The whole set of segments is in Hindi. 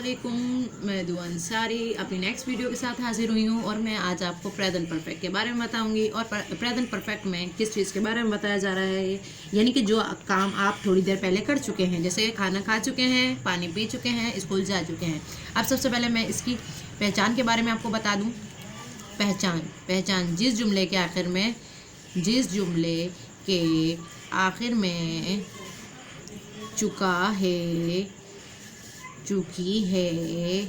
अस्सलामुअलैकुम, मैं दुआ अंसारी अपनी नेक्स्ट वीडियो के साथ हाजिर हुई हूँ और मैं आज आपको प्रेजेंट परफेक्ट के बारे में बताऊंगी। और प्रेजेंट परफेक्ट में किस चीज़ के बारे में बताया जा रहा है, यानी कि जो काम आप थोड़ी देर पहले कर चुके हैं, जैसे खाना खा चुके हैं, पानी पी चुके हैं, स्कूल जा चुके हैं। अब सबसे पहले मैं इसकी पहचान के बारे में आपको बता दूँ। पहचान जिस जुमले के आखिर में चुका है, चुकी है,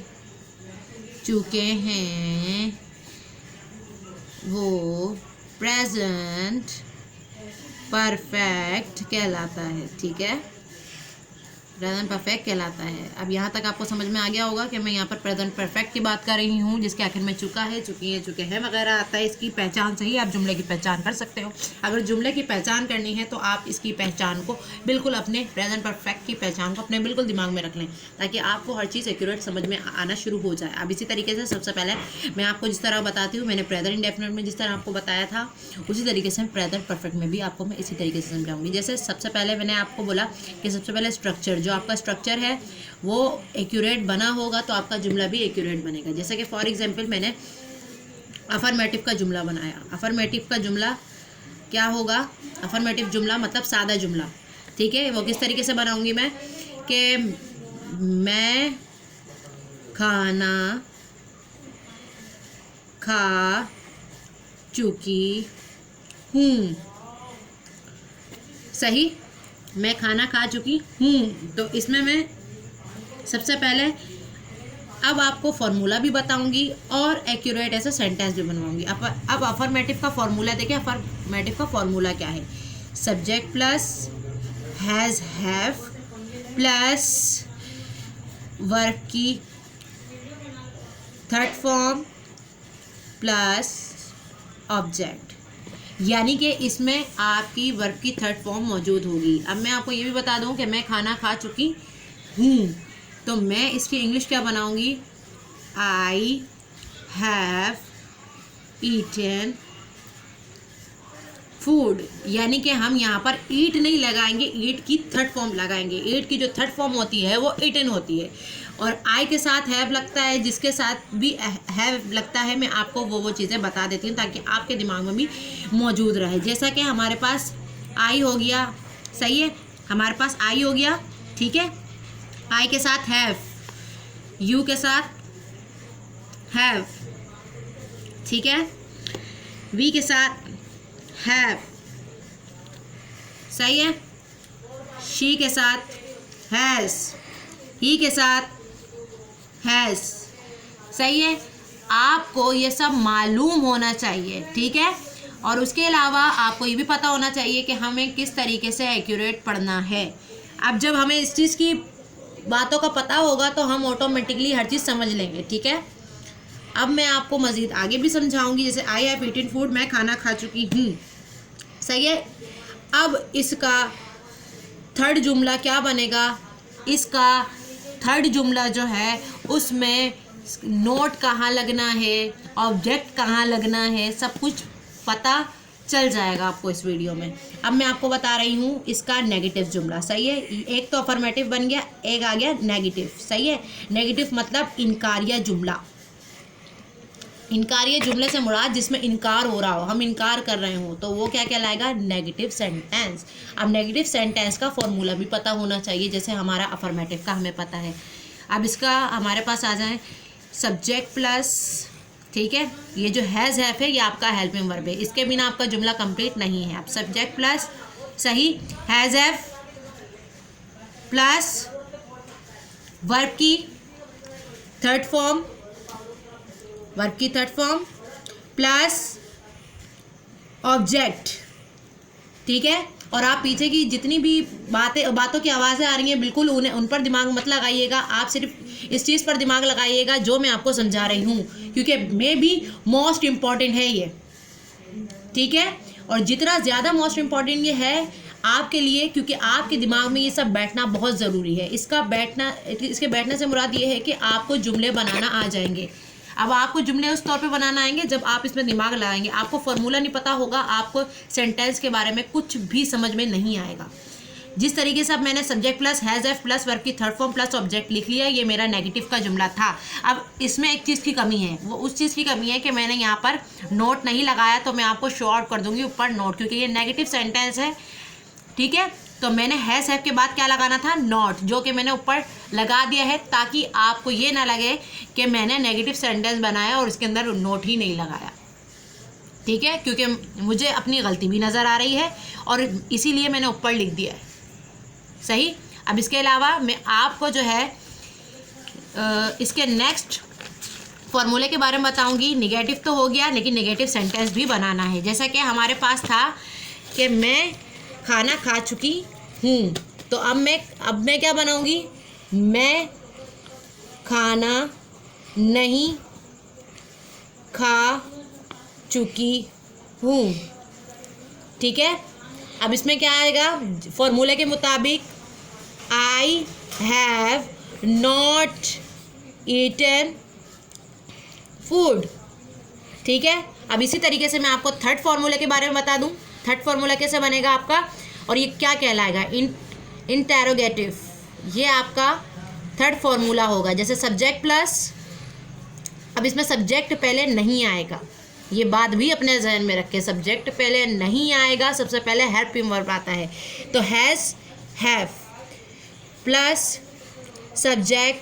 चुके हैं, वो प्रेजेंट परफेक्ट कहलाता है। ठीक है, प्रेजेंट परफेक्ट कहलाता है। अब यहाँ तक आपको समझ में आ गया होगा कि मैं यहाँ पर प्रेजेंट परफेक्ट की बात कर रही हूँ, जिसके आखिर में चुका है, चुकी है, चुके हैं वगैरह आता है। इसकी पहचान से ही आप जुमले की पहचान कर सकते हो। अगर जुमले की पहचान करनी है तो आप इसकी पहचान को बिल्कुल अपने प्रेजेंट परफेक्ट की पहचान को अपने बिल्कुल दिमाग में रख लें, ताकि आपको हर चीज़ एक्यूरेट समझ में आना शुरू हो जाए। अब इसी तरीके से सबसे पहले मैं आपको जिस तरह बताती हूँ, मैंने प्रेजेंट इंडेफिनिट में जिस तरह आपको बताया था, उसी तरीके से प्रेजेंट परफेक्ट में भी आपको मैं इसी तरीके से समझाऊंगी। जैसे सबसे पहले मैंने आपको बोला कि सबसे पहले स्ट्रक्चर, जो आपका स्ट्रक्चर है वो एक्यूरेट बना होगा तो आपका जुमला भी एक्यूरेट बनेगा। जैसे कि फॉर एग्जांपल मैंने अफर्मेटिव का जुमला बनाया। अफर्मेटिव का जुमला क्या होगा? अफर्मेटिव जुमला मतलब सादा जुमला। ठीक है, वो किस तरीके से बनाऊंगी मैं कि मैं खाना खा चुकी हूँ। सही, मैं खाना खा चुकी हूँ। तो इसमें मैं सबसे पहले अब आपको फॉर्मूला भी बताऊंगी और एक्यूरेट ऐसे सेंटेंस भी बनवाऊंगी। अब अफर्मेटिव का फॉर्मूला देखिए। अफर्मेटिव का फॉर्मूला क्या है? Subject plus has have plus verb की थर्ड फॉर्म प्लस ऑब्जेक्ट, यानी कि इसमें आपकी वर्ब की थर्ड फॉर्म मौजूद होगी। अब मैं आपको ये भी बता दूं कि मैं खाना खा चुकी हूँ, तो मैं इसकी इंग्लिश क्या बनाऊंगी? आई हैव ईटन फूड, यानी कि हम यहाँ पर ईट नहीं लगाएंगे, ईट की थर्ड फॉर्म लगाएंगे। ईट की जो थर्ड फॉर्म होती है वो ईटन होती है, और आई के साथ हैव लगता है, जिसके साथ भी हैव लगता है मैं आपको वो चीज़ें बता देती हूँ ताकि आपके दिमाग में भी मौजूद रहे। जैसा कि हमारे पास आई हो गया, सही है, हमारे पास आई हो गया। ठीक है, आई के साथ हैव, यू के साथ हैव, ठीक है, वी के साथ हैव, सही है, शी के साथ हैज़, ही के साथ हैज़, सही है। आपको ये सब मालूम होना चाहिए, ठीक है। और उसके अलावा आपको ये भी पता होना चाहिए कि हमें किस तरीके से एक्यूरेट पढ़ना है। अब जब हमें इस चीज़ की बातों का पता होगा तो हम ऑटोमेटिकली हर चीज़ समझ लेंगे, ठीक है। अब मैं आपको मज़ीद आगे भी समझाऊंगी। जैसे आई हैव ईटन फूड, मैं खाना खा चुकी हूँ, सही है। अब इसका थर्ड जुमला क्या बनेगा? इसका थर्ड जुमला जो है उसमें नोट कहाँ लगना है, ऑब्जेक्ट कहाँ लगना है, सब कुछ पता चल जाएगा आपको इस वीडियो में। अब मैं आपको बता रही हूँ इसका नेगेटिव जुमला, सही है। एक तो अफर्मेटिव बन गया, एक आ गया नेगेटिव, सही है। नेगेटिव मतलब इनकारिया जुमला। इनकारिया जुमले से मुराद जिसमें इनकार हो रहा हो, हम इनकार कर रहे हो, तो वो क्या कहलाएगा? Negative sentence. अब नेगेटिव सेंटेंस का फॉर्मूला भी पता होना चाहिए, जैसे हमारा अफर्मेटिव का हमें पता है। अब इसका हमारे पास आ जाए सब्जेक्ट प्लस, ठीक है, ये जो हैज़ हैव है ये आपका हेल्पिंग वर्ब है, इसके बिना आपका जुमला कंप्लीट नहीं है। अब सब्जेक्ट प्लस, सही, हैज़ हैव प्लस वर्ब की थर्ड फॉर्म, वर्ब की थर्ड फॉर्म प्लस ऑब्जेक्ट, ठीक है। और आप पीछे की जितनी भी बातों की आवाज़ें आ रही हैं बिल्कुल उन पर दिमाग मत लगाइएगा। आप सिर्फ इस चीज़ पर दिमाग लगाइएगा जो मैं आपको समझा रही हूँ, क्योंकि मे भी मोस्ट इम्पॉर्टेंट है ये, ठीक है। और जितना ज़्यादा मोस्ट इम्पॉर्टेंट ये है आपके लिए, क्योंकि आपके दिमाग में ये सब बैठना बहुत ज़रूरी है। इसके बैठने से मुराद ये है कि आपको जुमले बनाना आ जाएंगे। अब आपको जुमले उस तौर पे बनाना आएंगे जब आप इसमें दिमाग लगाएंगे। आपको फॉर्मूला नहीं पता होगा, आपको सेंटेंस के बारे में कुछ भी समझ में नहीं आएगा। जिस तरीके से अब मैंने subject plus has have plus verb की थर्ड फॉर्म प्लस ऑब्जेक्ट लिख लिया, ये मेरा नेगेटिव का जुमला था। अब इसमें एक चीज़ की कमी है, वो उस चीज़ की कमी है कि मैंने यहाँ पर नोट नहीं लगाया, तो मैं आपको शो आउट कर दूंगी ऊपर नोट, क्योंकि ये नेगेटिव सेंटेंस है, ठीक है। तो मैंने हैज़ हैव के बाद क्या लगाना था, नॉट, जो कि मैंने ऊपर लगा दिया है, ताकि आपको ये ना लगे कि मैंने नेगेटिव सेंटेंस बनाया और इसके अंदर नोट ही नहीं लगाया, ठीक है, क्योंकि मुझे अपनी गलती भी नज़र आ रही है और इसीलिए मैंने ऊपर लिख दिया है, सही। अब इसके अलावा मैं आपको जो है इसके नेक्स्ट फॉर्मूले के बारे में बताऊंगी। नेगेटिव तो हो गया, लेकिन नेगेटिव सेंटेंस भी बनाना है। जैसा कि हमारे पास था कि मैं खाना खा चुकी हूँ, तो अब मैं क्या बनाऊंगी, मैं खाना नहीं खा चुकी हूँ, ठीक है। अब इसमें क्या आएगा, फॉर्मूले के मुताबिक I have not eaten food, ठीक है। अब इसी तरीके से मैं आपको थर्ड फार्मूले के बारे में बता दूं। थर्ड फार्मूला कैसे बनेगा आपका, और ये क्या कहलाएगा, इंटेरोगेटिव, ये आपका थर्ड फार्मूला होगा। जैसे सब्जेक्ट प्लस, अब इसमें सब्जेक्ट पहले नहीं आएगा, ये बात भी अपने जहन में रखें, सब्जेक्ट पहले नहीं आएगा, सबसे पहले हेल्पिंग वर्ब आता है। तो has have plus subject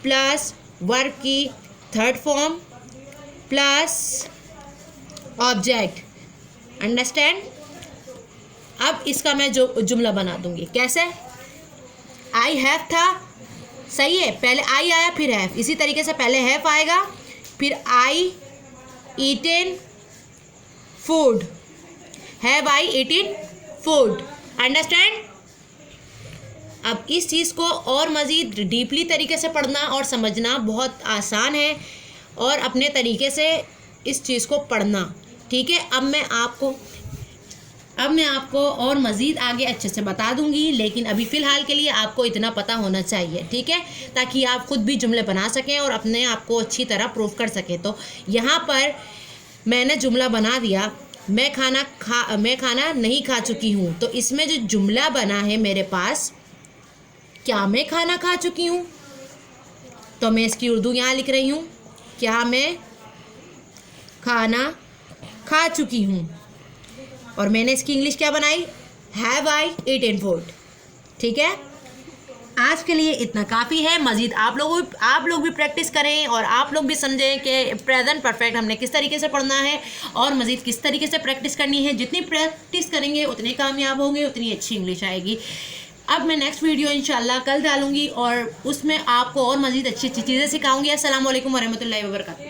plus verb की third form plus object, understand. अब इसका मैं जो जुमला बना दूंगी, कैसे, आई हैव था, सही है, पहले आई आया फिर हैव, इसी तरीके से पहले हैव आएगा फिर I eaten food, have I eaten food, understand. अब इस चीज़ को और मज़ीद डीपली तरीके से पढ़ना और समझना बहुत आसान है, और अपने तरीके से इस चीज़ को पढ़ना, ठीक है। अब मैं आपको और मज़ीद आगे अच्छे से बता दूंगी, लेकिन अभी फ़िलहाल के लिए आपको इतना पता होना चाहिए, ठीक है, ताकि आप खुद भी जुमले बना सकें और अपने आप को अच्छी तरह प्रूव कर सकें। तो यहाँ पर मैंने जुमला बना दिया, मैं खाना नहीं खा चुकी हूँ। तो इसमें जो जुमला बना है मेरे पास, क्या मैं खाना खा चुकी हूँ, तो मैं इसकी उर्दू यहाँ लिख रही हूँ, क्या मैं खाना खा चुकी हूँ, और मैंने इसकी इंग्लिश क्या बनाई, हैव आई ईटन फूड, ठीक है। आज के लिए इतना काफ़ी है। मज़ीद आप लोग भी प्रैक्टिस करें और आप लोग भी समझें कि प्रेजेंट परफेक्ट हमने किस तरीके से पढ़ना है और मज़ीद किस तरीके से प्रैक्टिस करनी है। जितनी प्रैक्टिस करेंगे उतने कामयाब होंगे, उतनी अच्छी इंग्लिश आएगी। अब मैं नेक्स्ट वीडियो इंशाल्लाह कल डालूंगी और उसमें आपको और मज़ीद अच्छी अच्छी चीज़ें सिखाऊंगी। अस्सलाम वालेकुम वरहमतुल्लाहि वबरकातुहू।